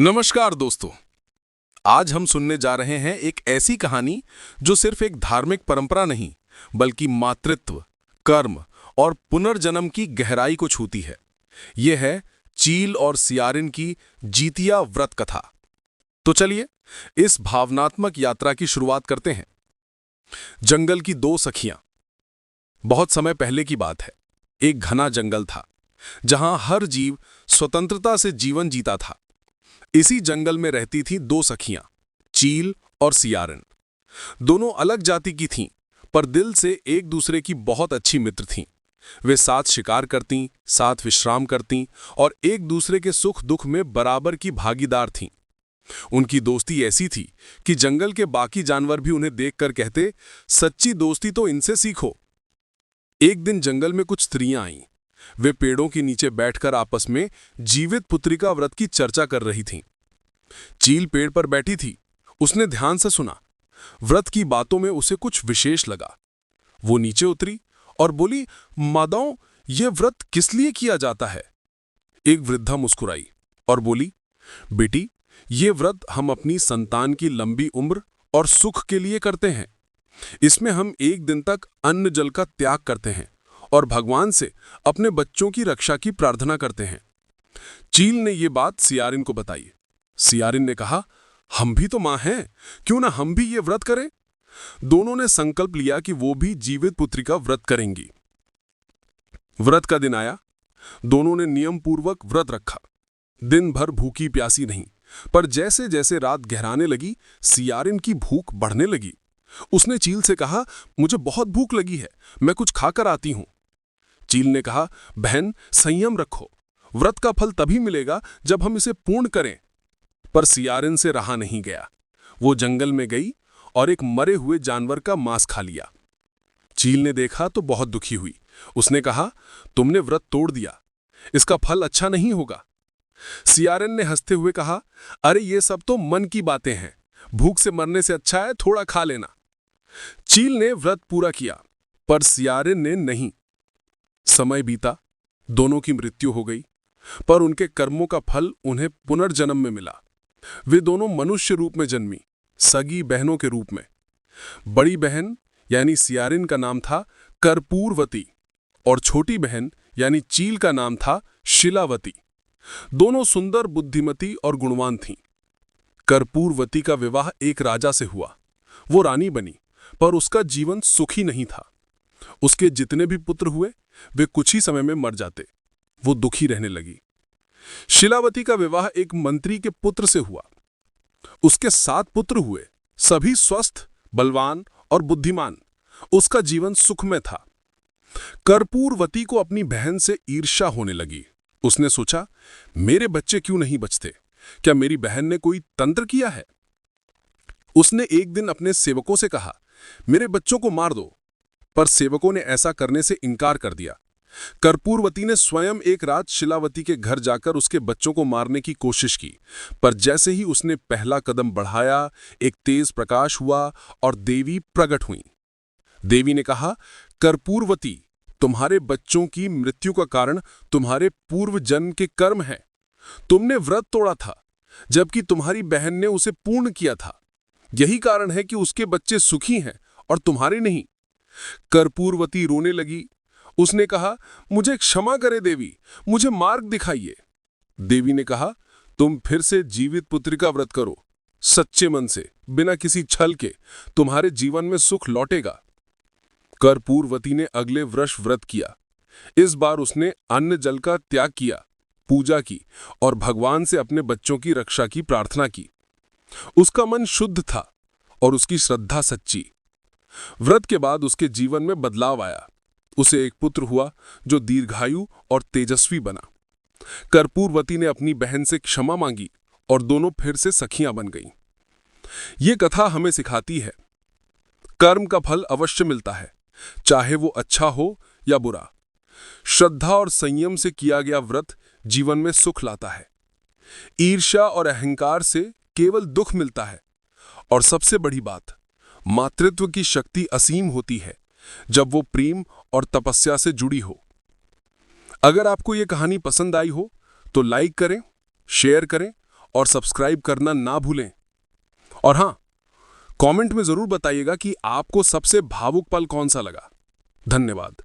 नमस्कार दोस्तों। आज हम सुनने जा रहे हैं एक ऐसी कहानी जो सिर्फ एक धार्मिक परंपरा नहीं बल्कि मातृत्व, कर्म और पुनर्जन्म की गहराई को छूती है। यह है चील और सियारिन की जीतिया व्रत कथा। तो चलिए इस भावनात्मक यात्रा की शुरुआत करते हैं। जंगल की दो सखियां। बहुत समय पहले की बात है। एक घना जंगल था जहां हर जीव स्वतंत्रता से जीवन जीता था। इसी जंगल में रहती थीं दो सखियां, चील और सियारिन। दोनों अलग जाति की थीं, पर दिल से एक दूसरे की बहुत अच्छी मित्र थीं। वे साथ शिकार करतीं, साथ विश्राम करतीं और एक दूसरे के सुख दुख में बराबर की भागीदार थीं। उनकी दोस्ती ऐसी थी कि जंगल के बाकी जानवर भी उन्हें देखकर कहते, सच्ची दोस्ती तो इनसे सीखो। एक दिन जंगल में कुछ स्त्रियां आईं। वे पेड़ों के नीचे बैठकर आपस में जीवित पुत्रिका व्रत की चर्चा कर रही थीं। चील पेड़ पर बैठी थी। उसने ध्यान से सुना। व्रत की बातों में उसे कुछ विशेष लगा। वो नीचे उतरी और बोली, मादाओं, यह व्रत किस लिए किया जाता है? एक वृद्धा मुस्कुराई और बोली, बेटी, ये व्रत हम अपनी संतान की लंबी उम्र और सुख के लिए करते हैं। इसमें हम एक दिन तक अन्न जल का त्याग करते हैं और भगवान से अपने बच्चों की रक्षा की प्रार्थना करते हैं। चील ने यह बात सियारिन को बताई। सियारिन ने कहा, हम भी तो मां हैं, क्यों ना हम भी ये व्रत करें? दोनों ने संकल्प लिया कि वो भी जीवित पुत्री का व्रत करेंगी। व्रत का दिन आया। दोनों ने नियम पूर्वक व्रत रखा। दिन भर भूखी प्यासी नहीं, पर जैसे जैसे रात गहराने लगी, सियारिन की भूख बढ़ने लगी। उसने चील से कहा, मुझे बहुत भूख लगी है, मैं कुछ खाकर आती हूं। चील ने कहा, बहन, संयम रखो। व्रत का फल तभी मिलेगा जब हम इसे पूर्ण करें। पर सियारिन से रहा नहीं गया। वो जंगल में गई और एक मरे हुए जानवर का मांस खा लिया। चील ने देखा तो बहुत दुखी हुई। उसने कहा, तुमने व्रत तोड़ दिया, इसका फल अच्छा नहीं होगा। सियारिन ने हंसते हुए कहा, अरे ये सब तो मन की बातें हैं, भूख से मरने से अच्छा है थोड़ा खा लेना। चील ने व्रत पूरा किया, पर सियारिन ने नहीं। समय बीता, दोनों की मृत्यु हो गई, पर उनके कर्मों का फल उन्हें पुनर्जन्म में मिला। वे दोनों मनुष्य रूप में जन्मी, सगी बहनों के रूप में। बड़ी बहन यानी सियारिन का नाम था कर्पूरवती और छोटी बहन यानी चील का नाम था शिलावती। दोनों सुंदर, बुद्धिमती और गुणवान थीं। कर्पूरवती का विवाह एक राजा से हुआ। वो रानी बनी, पर उसका जीवन सुखी नहीं था। उसके जितने भी पुत्र हुए, वे कुछ ही समय में मर जाते। वो दुखी रहने लगी। शिलावती का विवाह एक मंत्री के पुत्र से हुआ। उसके 7 पुत्र हुए, सभी स्वस्थ, बलवान और बुद्धिमान। उसका जीवन सुखमय था। कर्पूरवती को अपनी बहन से ईर्ष्या होने लगी। उसने सोचा, मेरे बच्चे क्यों नहीं बचते? क्या मेरी बहन ने कोई तंत्र किया है? उसने एक दिन अपने सेवकों से कहा, मेरे बच्चों को मार दो। पर सेवकों ने ऐसा करने से इनकार कर दिया। कर्पूरवती ने स्वयं एक रात शिलावती के घर जाकर उसके बच्चों को मारने की कोशिश की, पर जैसे ही उसने पहला कदम बढ़ाया, एक तेज प्रकाश हुआ और देवी प्रकट हुई। देवी ने कहा, कर्पूरवती, तुम्हारे बच्चों की मृत्यु का कारण तुम्हारे पूर्व जन्म के कर्म है। तुमने व्रत तोड़ा था, जबकि तुम्हारी बहन ने उसे पूर्ण किया था। यही कारण है कि उसके बच्चे सुखी हैं और तुम्हारे नहीं। कर्पूरवती रोने लगी। उसने कहा, मुझे क्षमा करे देवी, मुझे मार्ग दिखाइए। देवी ने कहा, तुम फिर से जीवित पुत्री का व्रत करो, सच्चे मन से, बिना किसी छल के। तुम्हारे जीवन में सुख लौटेगा। कर्पूरवती ने अगले वर्ष व्रत किया। इस बार उसने अन्न जल का त्याग किया, पूजा की और भगवान से अपने बच्चों की रक्षा की प्रार्थना की। उसका मन शुद्ध था और उसकी श्रद्धा सच्ची। व्रत के बाद उसके जीवन में बदलाव आया। उसे एक पुत्र हुआ जो दीर्घायु और तेजस्वी बना। कर्पूरवती ने अपनी बहन से क्षमा मांगी और दोनों फिर से सखियां बन गईं। ये कथा हमें सिखाती है, कर्म का फल अवश्य मिलता है, चाहे वो अच्छा हो या बुरा। श्रद्धा और संयम से किया गया व्रत जीवन में सुख लाता है। ईर्ष्या और अहंकार से केवल दुख मिलता है। और सबसे बड़ी बात, मातृत्व की शक्ति असीम होती है जब वो प्रेम और तपस्या से जुड़ी हो। अगर आपको ये कहानी पसंद आई हो तो लाइक करें, शेयर करें और सब्सक्राइब करना ना भूलें। और हाँ, कमेंट में जरूर बताइएगा कि आपको सबसे भावुक पल कौन सा लगा। धन्यवाद।